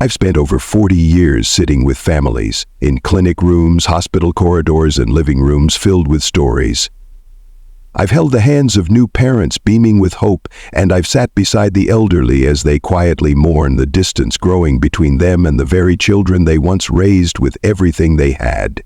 I've spent over 40 years sitting with families, in clinic rooms, hospital corridors, and living rooms filled with stories. I've held the hands of new parents beaming with hope, and I've sat beside the elderly as they quietly mourn the distance growing between them and the very children they once raised with everything they had.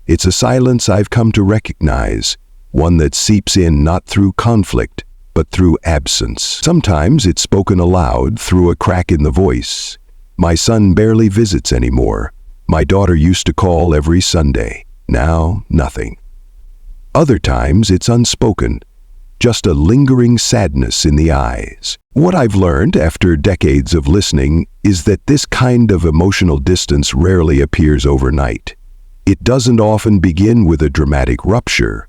It's a silence I've come to recognize, one that seeps in not through conflict, but through absence. Sometimes it's spoken aloud through a crack in the voice. My son barely visits anymore. My daughter used to call every Sunday. Now, nothing. Other times it's unspoken, just a lingering sadness in the eyes. What I've learned after decades of listening is that this kind of emotional distance rarely appears overnight. It doesn't often begin with a dramatic rupture.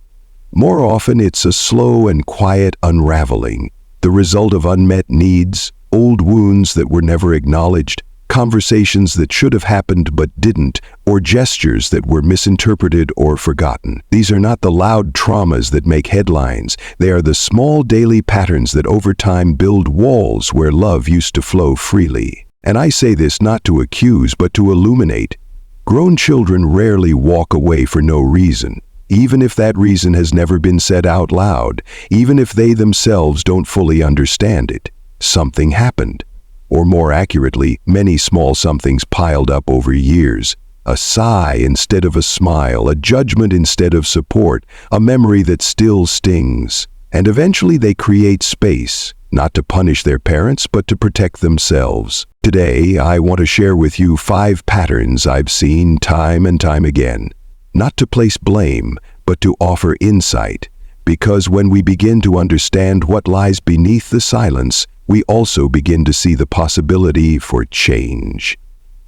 More often it's a slow and quiet unraveling, the result of unmet needs, old wounds that were never acknowledged, conversations that should have happened but didn't, or gestures that were misinterpreted or forgotten. These are not the loud traumas that make headlines. They are the small daily patterns that over time build walls where love used to flow freely. And I say this not to accuse, but to illuminate. Grown children rarely walk away for no reason, even if that reason has never been said out loud, even if they themselves don't fully understand it. Something happened. Or more accurately, many small somethings piled up over years. A sigh instead of a smile, a judgment instead of support, a memory that still stings. And eventually they create space, not to punish their parents, but to protect themselves. Today, I want to share with you 5 patterns I've seen time and time again. Not to place blame, but to offer insight. Because when we begin to understand what lies beneath the silence, we also begin to see the possibility for change.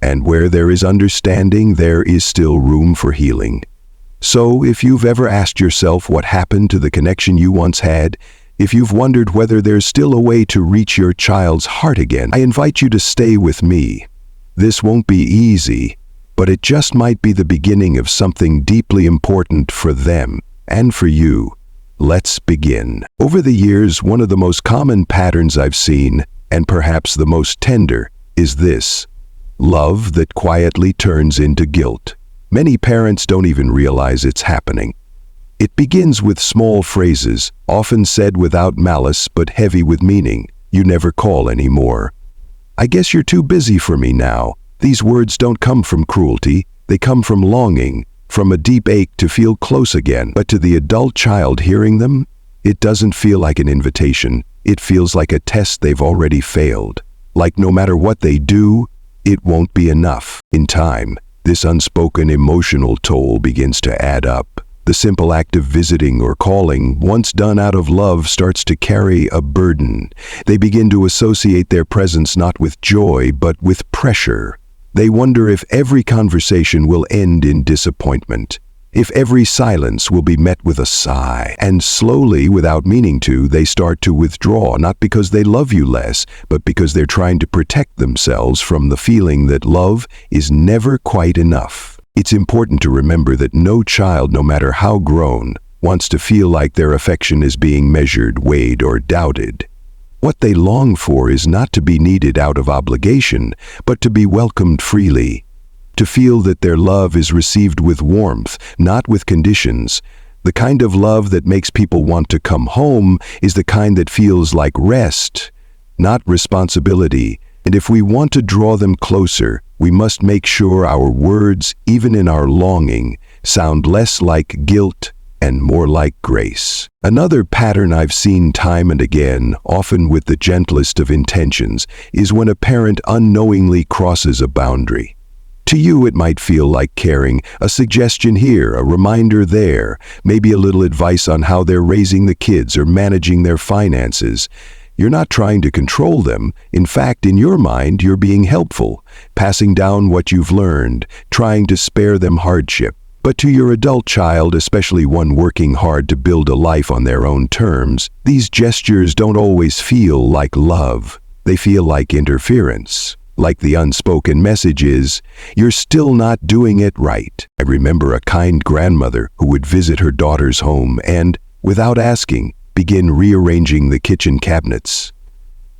And where there is understanding, there is still room for healing. So, if you've ever asked yourself what happened to the connection you once had, if you've wondered whether there's still a way to reach your child's heart again, I invite you to stay with me. This won't be easy, but it just might be the beginning of something deeply important for them and for you. Let's begin. Over the years, one of the most common patterns I've seen, and perhaps the most tender, is this: love that quietly turns into guilt. Many parents don't even realize it's happening. It begins with small phrases, often said without malice but heavy with meaning. You never call anymore. I guess you're too busy for me now. These words don't come from cruelty, they come from longing, from a deep ache to feel close again. But to the adult child hearing them, it doesn't feel like an invitation. It feels like a test they've already failed. Like no matter what they do, it won't be enough. In time, this unspoken emotional toll begins to add up. The simple act of visiting or calling, once done out of love, starts to carry a burden. They begin to associate their presence not with joy, but with pressure. They wonder if every conversation will end in disappointment, if every silence will be met with a sigh. And slowly, without meaning to, they start to withdraw, not because they love you less, but because they're trying to protect themselves from the feeling that love is never quite enough. It's important to remember that no child, no matter how grown, wants to feel like their affection is being measured, weighed, or doubted. What they long for is not to be needed out of obligation, but to be welcomed freely. To feel that their love is received with warmth, not with conditions. The kind of love that makes people want to come home is the kind that feels like rest, not responsibility. And if we want to draw them closer, we must make sure our words, even in our longing, sound less like guilt and more like grace. Another pattern I've seen time and again, often with the gentlest of intentions, is when a parent unknowingly crosses a boundary. To you, it might feel like caring, a suggestion here, a reminder there, maybe a little advice on how they're raising the kids or managing their finances. You're not trying to control them. In fact, in your mind, you're being helpful, passing down what you've learned, trying to spare them hardship. But to your adult child, especially one working hard to build a life on their own terms, these gestures don't always feel like love. They feel like interference. Like the unspoken message is, you're still not doing it right. I remember a kind grandmother who would visit her daughter's home and, without asking, begin rearranging the kitchen cabinets.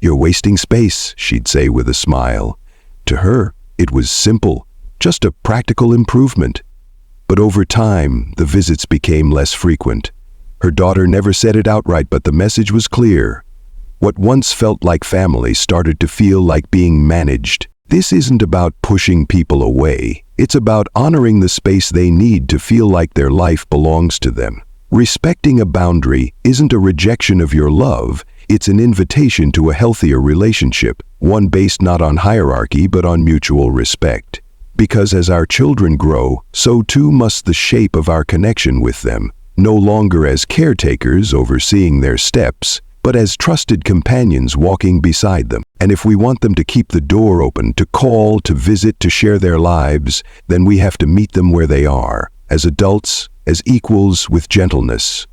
You're wasting space, she'd say with a smile. To her, it was simple, just a practical improvement. But over time, the visits became less frequent. Her daughter never said it outright, but the message was clear. What once felt like family started to feel like being managed. This isn't about pushing people away. It's about honoring the space they need to feel like their life belongs to them. Respecting a boundary isn't a rejection of your love, it's an invitation to a healthier relationship, one based not on hierarchy but on mutual respect. Because as our children grow, so too must the shape of our connection with them, no longer as caretakers overseeing their steps, but as trusted companions walking beside them. And if we want them to keep the door open, to call, to visit, to share their lives, then we have to meet them where they are, as adults, as equals, with gentleness.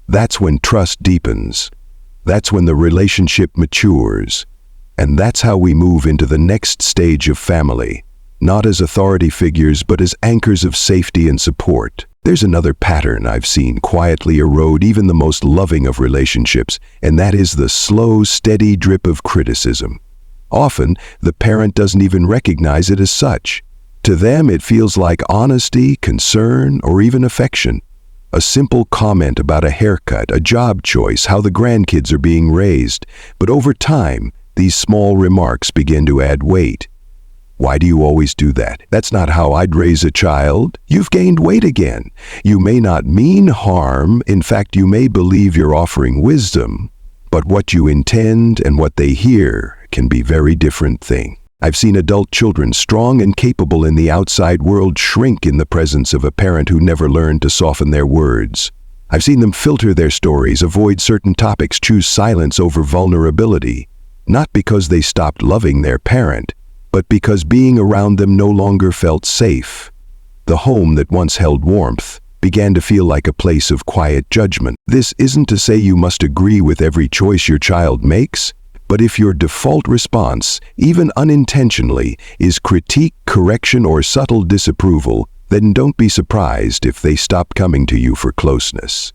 That's when trust deepens. That's when the relationship matures. And that's how we move into the next stage of family, not as authority figures, but as anchors of safety and support. There's another pattern I've seen quietly erode even the most loving of relationships, and that is the slow, steady drip of criticism. Often, the parent doesn't even recognize it as such. To them, it feels like honesty, concern, or even affection. A simple comment about a haircut, a job choice, how the grandkids are being raised. But over time, these small remarks begin to add weight. Why do you always do that? That's not how I'd raise a child. You've gained weight again. You may not mean harm. In fact, you may believe you're offering wisdom. But what you intend and what they hear can be very different things. I've seen adult children, strong and capable in the outside world, shrink in the presence of a parent who never learned to soften their words. I've seen them filter their stories, avoid certain topics, choose silence over vulnerability. Not because they stopped loving their parent, but because being around them no longer felt safe. The home that once held warmth began to feel like a place of quiet judgment. This isn't to say you must agree with every choice your child makes, but if your default response, even unintentionally, is critique, correction, or subtle disapproval, then don't be surprised if they stop coming to you for closeness.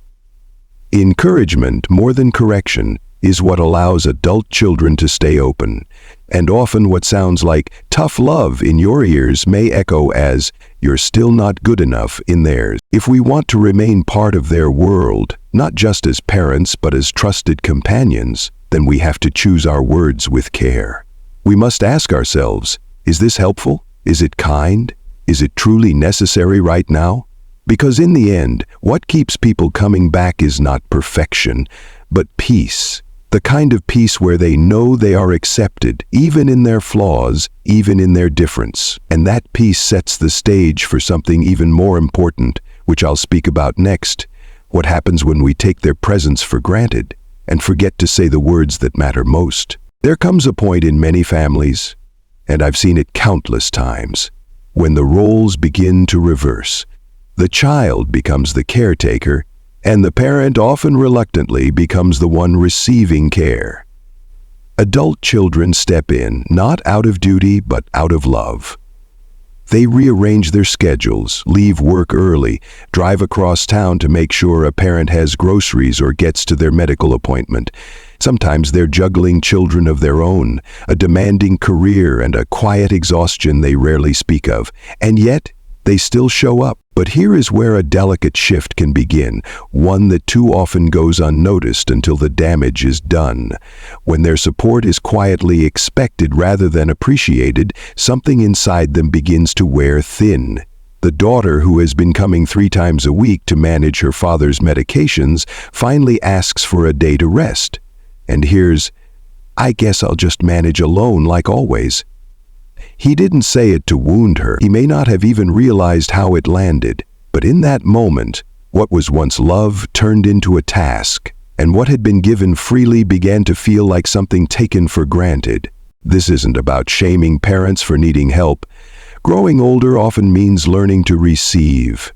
Encouragement, more than correction, is what allows adult children to stay open, and often what sounds like tough love in your ears may echo as you're still not good enough in theirs. If we want to remain part of their world, not just as parents but as trusted companions, then we have to choose our words with care. We must ask ourselves, is this helpful? Is it kind? Is it truly necessary right now? Because in the end, what keeps people coming back is not perfection, but peace. The kind of peace where they know they are accepted, even in their flaws, even in their difference. And that peace sets the stage for something even more important, which I'll speak about next. What happens when we take their presence for granted and forget to say the words that matter most? There comes a point in many families, and I've seen it countless times, when the roles begin to reverse. The child becomes the caretaker, and the parent often reluctantly becomes the one receiving care. Adult children step in, not out of duty, but out of love. They rearrange their schedules, leave work early, drive across town to make sure a parent has groceries or gets to their medical appointment. Sometimes they're juggling children of their own, a demanding career and a quiet exhaustion they rarely speak of, and yet they still show up. But here is where a delicate shift can begin, one that too often goes unnoticed until the damage is done. When their support is quietly expected rather than appreciated, something inside them begins to wear thin. The daughter, who has been coming 3 times a week to manage her father's medications, finally asks for a day to rest. And here's, "I guess I'll just manage alone like always." He didn't say it to wound her. He may not have even realized how it landed. But in that moment, what was once love turned into a task, and what had been given freely began to feel like something taken for granted. This isn't about shaming parents for needing help. Growing older often means learning to receive.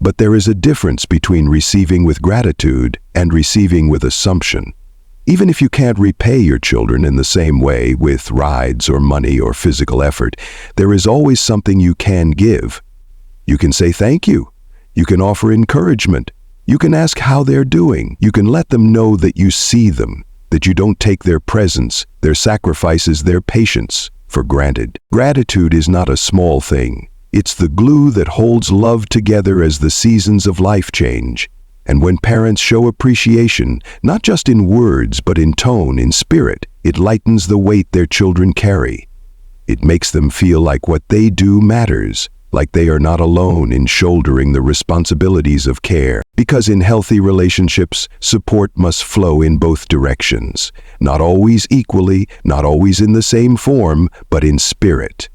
But there is a difference between receiving with gratitude and receiving with assumption. Even if you can't repay your children in the same way with rides or money or physical effort, there is always something you can give. You can say thank you. You can offer encouragement. You can ask how they're doing. You can let them know that you see them, that you don't take their presence, their sacrifices, their patience for granted. Gratitude is not a small thing. It's the glue that holds love together as the seasons of life change. And when parents show appreciation, not just in words but in tone, in spirit, it lightens the weight their children carry. It makes them feel like what they do matters, like they are not alone in shouldering the responsibilities of care. Because in healthy relationships, support must flow in both directions. Not always equally, not always in the same form, but in spirit.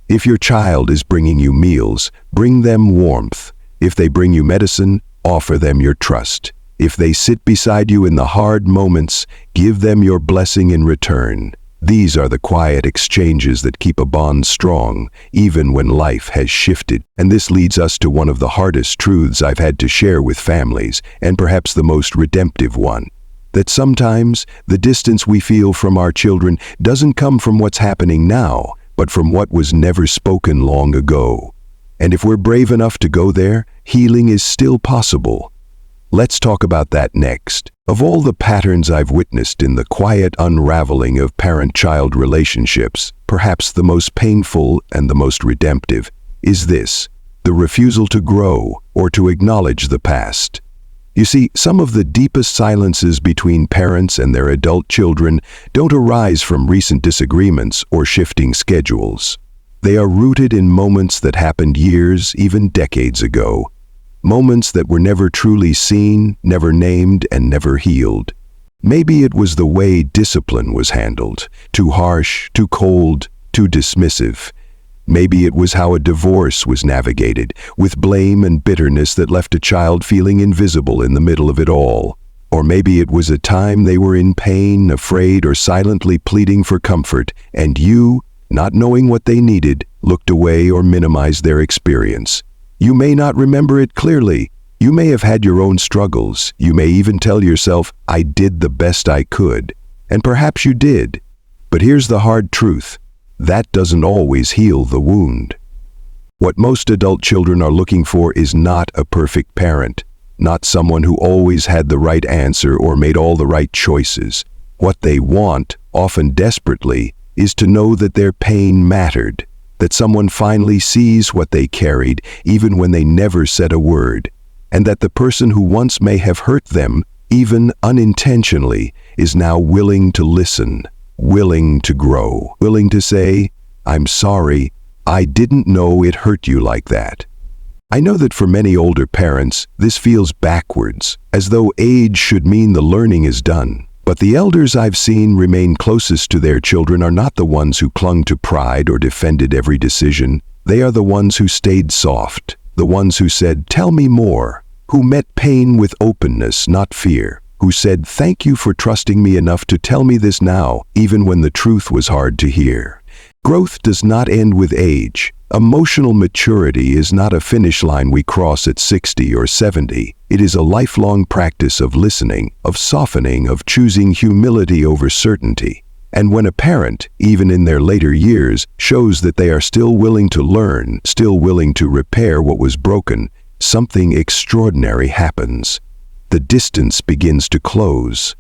If your child is bringing you meals, bring them warmth. If they bring you medicine, offer them your trust. If they sit beside you in the hard moments, give them your blessing in return. These are the quiet exchanges that keep a bond strong, even when life has shifted. And this leads us to one of the hardest truths I've had to share with families, and perhaps the most redemptive one. That sometimes the distance we feel from our children doesn't come from what's happening now, but from what was never spoken long ago. And if we're brave enough to go there, healing is still possible. Let's talk about that next. Of all the patterns I've witnessed in the quiet unraveling of parent-child relationships, perhaps the most painful and the most redemptive is this: the refusal to grow or to acknowledge the past. You see, some of the deepest silences between parents and their adult children don't arise from recent disagreements or shifting schedules. They are rooted in moments that happened years, even decades ago. Moments that were never truly seen, never named, and never healed. Maybe it was the way discipline was handled, too harsh, too cold, too dismissive. Maybe it was how a divorce was navigated, with blame and bitterness that left a child feeling invisible in the middle of it all. Or maybe it was a time they were in pain, afraid, or silently pleading for comfort, and you, not knowing what they needed, looked away or minimized their experience. You may not remember it clearly. You may have had your own struggles. You may even tell yourself, "I did the best I could." And perhaps you did. But here's the hard truth. That doesn't always heal the wound. What most adult children are looking for is not a perfect parent, not someone who always had the right answer or made all the right choices. What they want, often desperately, is to know that their pain mattered, that someone finally sees what they carried even when they never said a word, and that the person who once may have hurt them, even unintentionally, is now willing to listen, willing to grow, willing to say, "I'm sorry, I didn't know it hurt you like that." I know that for many older parents, this feels backwards, as though age should mean the learning is done. But the elders I've seen remain closest to their children are not the ones who clung to pride or defended every decision. They are the ones who stayed soft, the ones who said, "Tell me more," who met pain with openness, not fear, who said, "Thank you for trusting me enough to tell me this now," even when the truth was hard to hear. Growth does not end with age. Emotional maturity is not a finish line we cross at 60 or 70. It is a lifelong practice of listening, of softening, of choosing humility over certainty. And when a parent, even in their later years, shows that they are still willing to learn, still willing to repair what was broken, something extraordinary happens. The distance begins to close.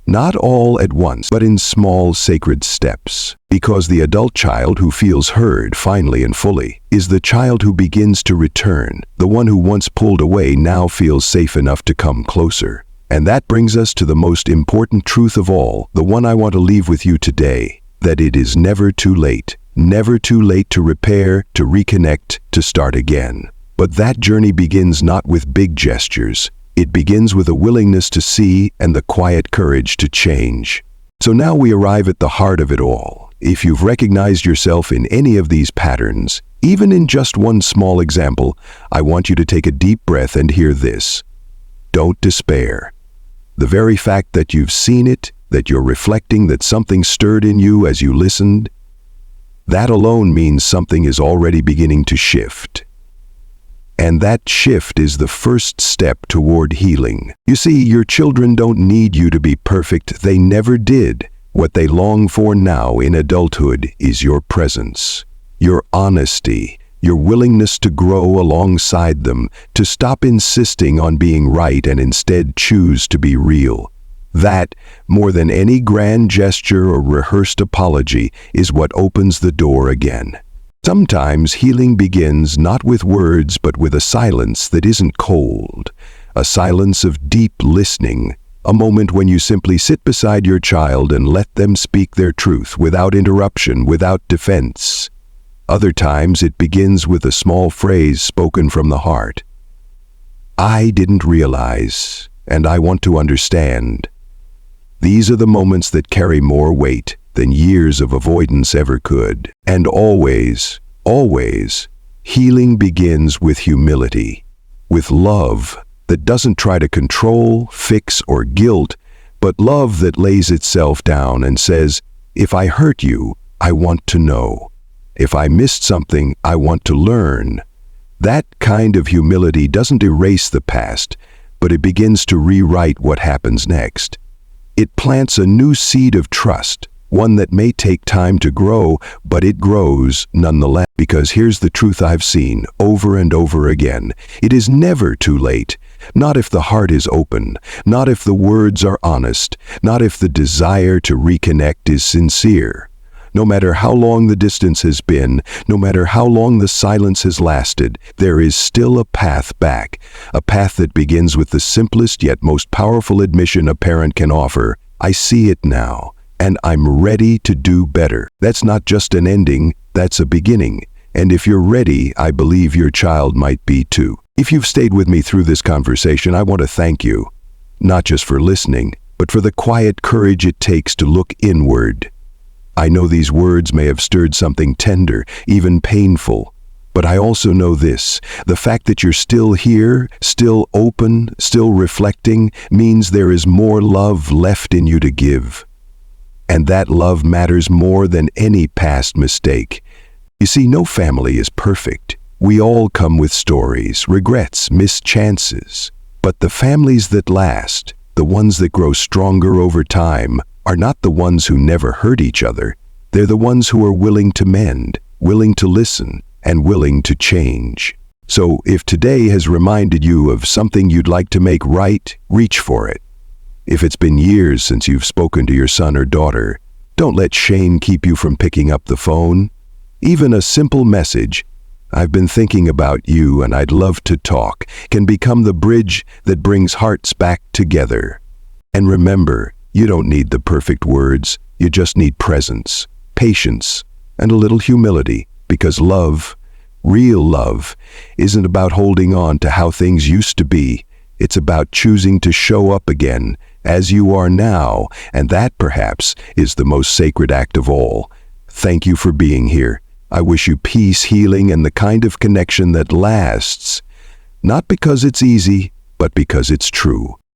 Not all at once, but in small sacred steps. Because the adult child who feels heard finally and fully is the child who begins to return. The one who once pulled away now feels safe enough to come closer. And that brings us to the most important truth of all, the one I want to leave with you today, that it is never too late. Never too late to repair, to reconnect, to start again. But that journey begins not with big gestures. It begins with a willingness to see and the quiet courage to change. So now we arrive at the heart of it all. If you've recognized yourself in any of these patterns, even in just one small example, I want you to take a deep breath and hear this. Don't despair. The very fact that you've seen it, that you're reflecting that something stirred in you as you listened, that alone means something is already beginning to shift. And that shift is the first step toward healing. You see, your children don't need you to be perfect. They never did. What they long for now in adulthood is your presence, your honesty, your willingness to grow alongside them, to stop insisting on being right and instead choose to be real. That, more than any grand gesture or rehearsed apology, is what opens the door again. Sometimes healing begins not with words but with a silence that isn't cold, a silence of deep listening, a moment when you simply sit beside your child and let them speak their truth without interruption, without defense. Other times it begins with a small phrase spoken from the heart. I didn't realize, and I want to understand. These are the moments that carry more weight than years of avoidance ever could. And always, always, healing begins with humility, with love that doesn't try to control, fix, or guilt, but love that lays itself down and says, if I hurt you, I want to know. If I missed something, I want to learn. That kind of humility doesn't erase the past, but it begins to rewrite what happens next. It plants a new seed of trust, one that may take time to grow, but it grows nonetheless. Because here's the truth I've seen over and over again. It is never too late. Not if the heart is open, not if the words are honest, not if the desire to reconnect is sincere. No matter how long the distance has been, no matter how long the silence has lasted, there is still a path back, a path that begins with the simplest yet most powerful admission a parent can offer. I see it now, and I'm ready to do better. That's not just an ending, that's a beginning. And if you're ready, I believe your child might be too. If you've stayed with me through this conversation, I want to thank you, not just for listening, but for the quiet courage it takes to look inward. I know these words may have stirred something tender, even painful, but I also know this: the fact that you're still here, still open, still reflecting, means there is more love left in you to give. And that love matters more than any past mistake. You see, no family is perfect. We all come with stories, regrets, missed chances. But the families that last, the ones that grow stronger over time, are not the ones who never hurt each other. They're the ones who are willing to mend, willing to listen, and willing to change. So if today has reminded you of something you'd like to make right, reach for it. If it's been years since you've spoken to your son or daughter, don't let shame keep you from picking up the phone. Even a simple message, "I've been thinking about you and I'd love to talk," can become the bridge that brings hearts back together. And remember, you don't need the perfect words, you just need presence, patience, and a little humility, because love, real love, isn't about holding on to how things used to be. It's about choosing to show up again, as you are now, and that, perhaps, is the most sacred act of all. Thank you for being here. I wish you peace, healing, and the kind of connection that lasts, not because it's easy, but because it's true.